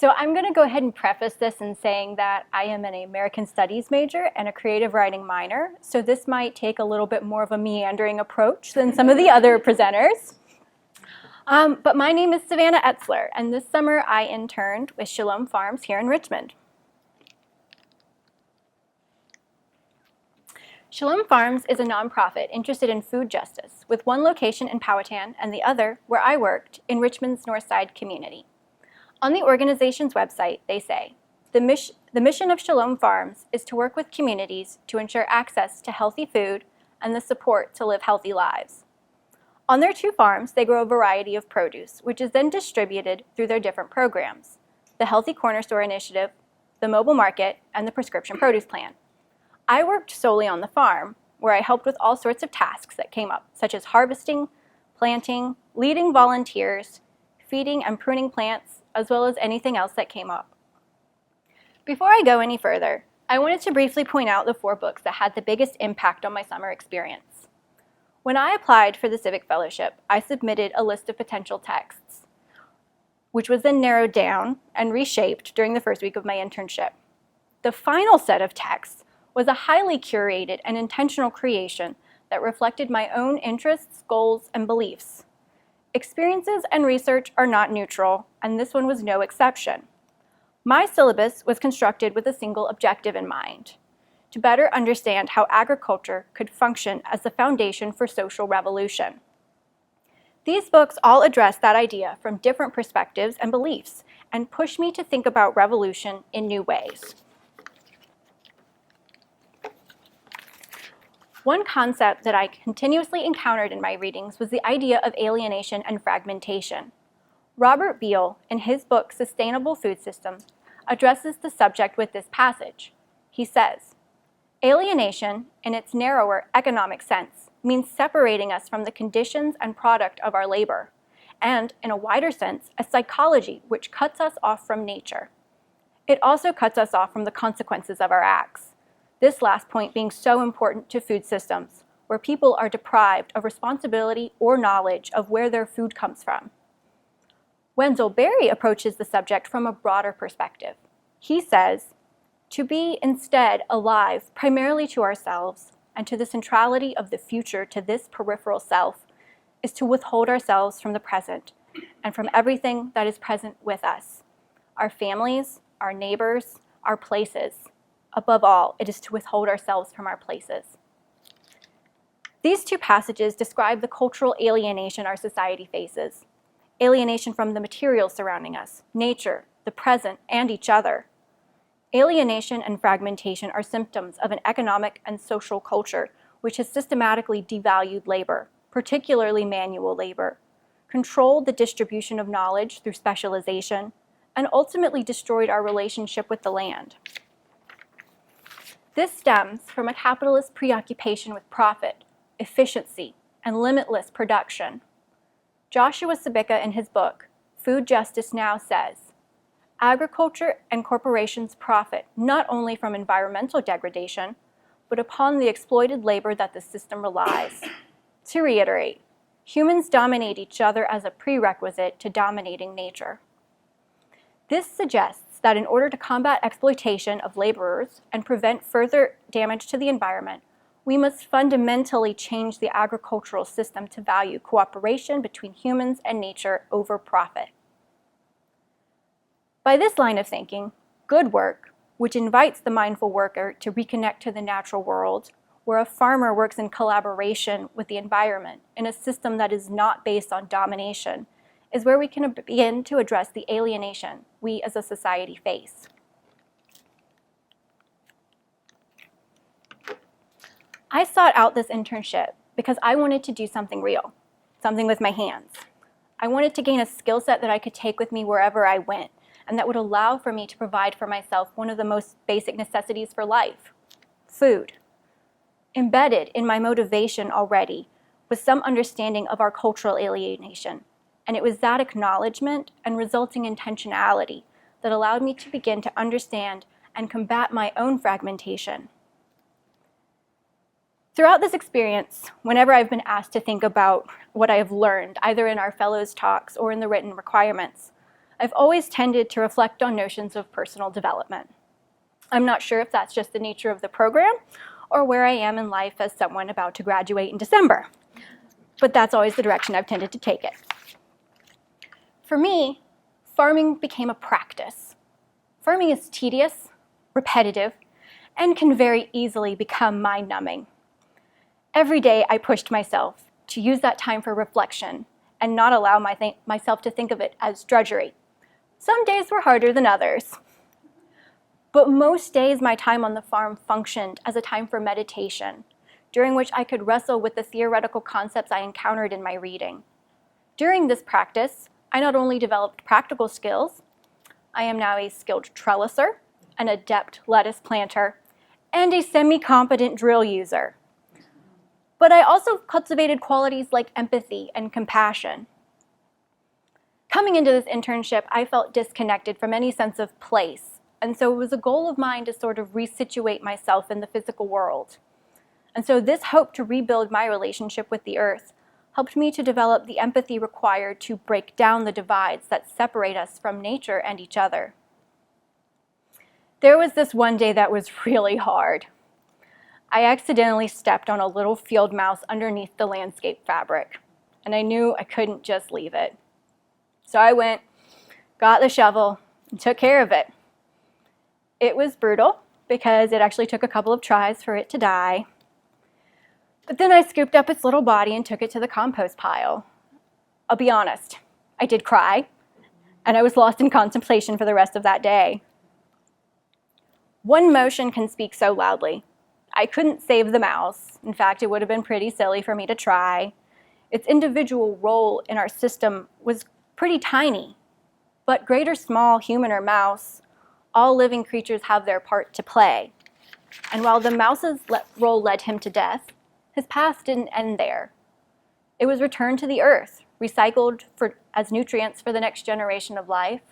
So I'm going to go ahead and preface this in saying that I am an American Studies major and a creative writing minor, so this might take a little bit more of a meandering approach than some of the other presenters. But my name is Savannah Etzler, and this summer I interned with Shalom Farms here in Richmond. Shalom Farms is a nonprofit interested in food justice, with one location in Powhatan and the other, where I worked, in Richmond's North Side community. On the organization's website, they say, the mission of Shalom Farms is to work with communities to ensure access to healthy food and the support to live healthy lives. On their 2 farms, they grow a variety of produce, which is then distributed through their different programs, the Healthy Corner Store Initiative, the Mobile Market, and the Prescription Produce Plan. I worked solely on the farm, where I helped with all sorts of tasks that came up, such as harvesting, planting, leading volunteers, feeding and pruning plants, as well as anything else that came up. Before I go any further, I wanted to briefly point out the 4 books that had the biggest impact on my summer experience. When I applied for the Civic Fellowship, I submitted a list of potential texts, which was then narrowed down and reshaped during the first week of my internship. The final set of texts was a highly curated and intentional creation that reflected my own interests, goals, and beliefs. Experiences and research are not neutral, and this one was no exception. My syllabus was constructed with a single objective in mind: to better understand how agriculture could function as the foundation for social revolution. These books all address that idea from different perspectives and beliefs, and push me to think about revolution in new ways. One concept that I continuously encountered in my readings was the idea of alienation and fragmentation. Robert Beale, in his book Sustainable Food Systems, addresses the subject with this passage. He says, alienation, in its narrower economic sense, means separating us from the conditions and product of our labor, and, in a wider sense, a psychology which cuts us off from nature. It also cuts us off from the consequences of our acts. This last point being so important to food systems, where people are deprived of responsibility or knowledge of where their food comes from. Wendell Berry approaches the subject from a broader perspective. He says, to be instead alive primarily to ourselves and to the centrality of the future to this peripheral self is to withhold ourselves from the present and from everything that is present with us, our families, our neighbors, our places. Above all, it is to withhold ourselves from our places. These 2 passages describe the cultural alienation our society faces. Alienation from the materials surrounding us, nature, the present, and each other. Alienation and fragmentation are symptoms of an economic and social culture which has systematically devalued labor, particularly manual labor, controlled the distribution of knowledge through specialization, and ultimately destroyed our relationship with the land. This stems from a capitalist preoccupation with profit, efficiency, and limitless production. Joshua Sabika, in his book, Food Justice Now, says, agriculture and corporations profit not only from environmental degradation, but upon the exploited labor that the system relies. To reiterate, humans dominate each other as a prerequisite to dominating nature. This suggests that in order to combat exploitation of laborers and prevent further damage to the environment, we must fundamentally change the agricultural system to value cooperation between humans and nature over profit. By this line of thinking, good work, which invites the mindful worker to reconnect to the natural world, where a farmer works in collaboration with the environment in a system that is not based on domination, is where we can begin to address the alienation we as a society face. I sought out this internship because I wanted to do something real, something with my hands. I wanted to gain a skill set that I could take with me wherever I went, and that would allow for me to provide for myself one of the most basic necessities for life, food. Embedded in my motivation already was some understanding of our cultural alienation, and it was that acknowledgement and resulting intentionality that allowed me to begin to understand and combat my own fragmentation. Throughout this experience, whenever I've been asked to think about what I have learned, either in our fellows' talks or in the written requirements, I've always tended to reflect on notions of personal development. I'm not sure if that's just the nature of the program or where I am in life as someone about to graduate in December, but that's always the direction I've tended to take it. For me, farming became a practice. Farming is tedious, repetitive, and can very easily become mind-numbing. Every day I pushed myself to use that time for reflection and not allow myself to think of it as drudgery. Some days were harder than others. But most days my time on the farm functioned as a time for meditation, during which I could wrestle with the theoretical concepts I encountered in my reading. During this practice, I not only developed practical skills, I am now a skilled trelliser, an adept lettuce planter, and a semi-competent drill user. But I also cultivated qualities like empathy and compassion. Coming into this internship, I felt disconnected from any sense of place, and so it was a goal of mine to sort of resituate myself in the physical world. And so this hope to rebuild my relationship with the earth helped me to develop the empathy required to break down the divides that separate us from nature and each other. There was this one day that was really hard. I accidentally stepped on a little field mouse underneath the landscape fabric, and I knew I couldn't just leave it. So I went, got the shovel, and took care of it. It was brutal because it actually took a couple of tries for it to die. But then I scooped up its little body and took it to the compost pile. I'll be honest, I did cry, and I was lost in contemplation for the rest of that day. One motion can speak so loudly. I couldn't save the mouse. In fact, it would have been pretty silly for me to try. Its individual role in our system was pretty tiny, but great or small, human or mouse, all living creatures have their part to play. And while the mouse's role led him to death, his path didn't end there. It was returned to the earth, recycled as nutrients for the next generation of life,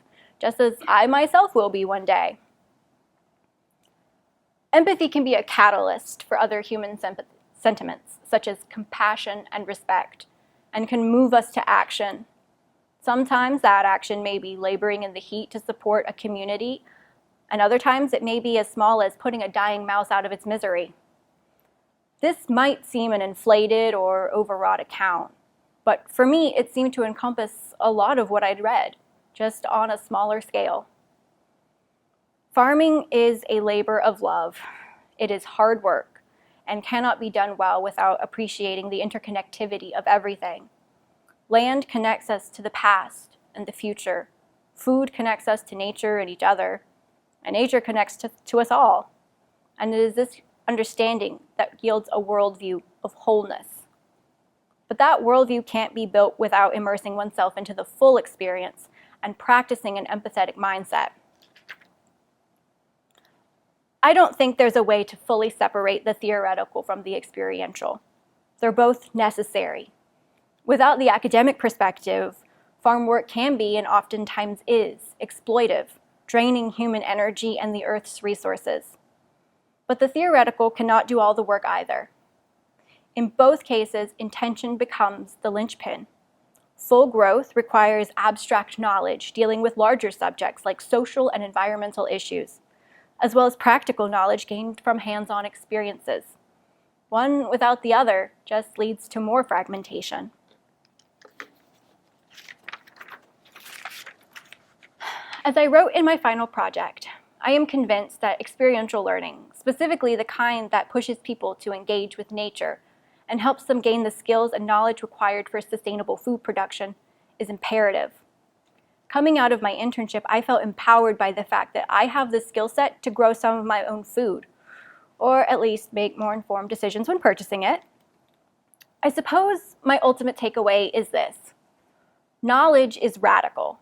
just as I myself will be one day. Empathy can be a catalyst for other human sentiments, such as compassion and respect, and can move us to action. Sometimes that action may be laboring in the heat to support a community, and other times it may be as small as putting a dying mouse out of its misery. This might seem an inflated or overwrought account, but for me it seemed to encompass a lot of what I'd read, just on a smaller scale. Farming is a labor of love. It is hard work and cannot be done well without appreciating the interconnectivity of everything. Land connects us to the past and the future. Food connects us to nature and each other, and nature connects to us all. And it is this understanding that yields a worldview of wholeness. But that worldview can't be built without immersing oneself into the full experience and practicing an empathetic mindset. I don't think there's a way to fully separate the theoretical from the experiential. They're both necessary. Without the academic perspective, farm work can be, and oftentimes is, exploitive, draining human energy and the earth's resources. But the theoretical cannot do all the work either. In both cases, intention becomes the linchpin. Full growth requires abstract knowledge dealing with larger subjects like social and environmental issues, as well as practical knowledge gained from hands-on experiences. One without the other just leads to more fragmentation. As I wrote in my final project, I am convinced that experiential learning, specifically the kind that pushes people to engage with nature and helps them gain the skills and knowledge required for sustainable food production, is imperative. Coming out of my internship, I felt empowered by the fact that I have the skill set to grow some of my own food, or at least make more informed decisions when purchasing it. I suppose my ultimate takeaway is this: knowledge is radical,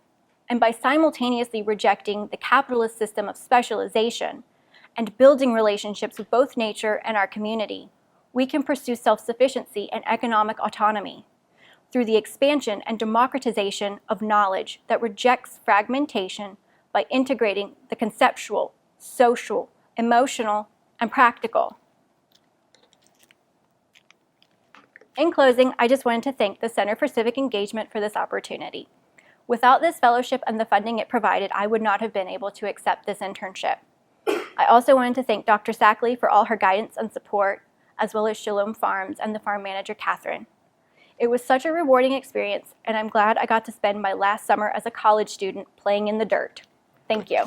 and by simultaneously rejecting the capitalist system of specialization and building relationships with both nature and our community, we can pursue self-sufficiency and economic autonomy through the expansion and democratization of knowledge that rejects fragmentation by integrating the conceptual, social, emotional, and practical. In closing, I just wanted to thank the Center for Civic Engagement for this opportunity. Without this fellowship and the funding it provided, I would not have been able to accept this internship. I also wanted to thank Dr. Sackley for all her guidance and support, as well as Shalom Farms and the farm manager, Catherine. It was such a rewarding experience, and I'm glad I got to spend my last summer as a college student playing in the dirt. Thank you.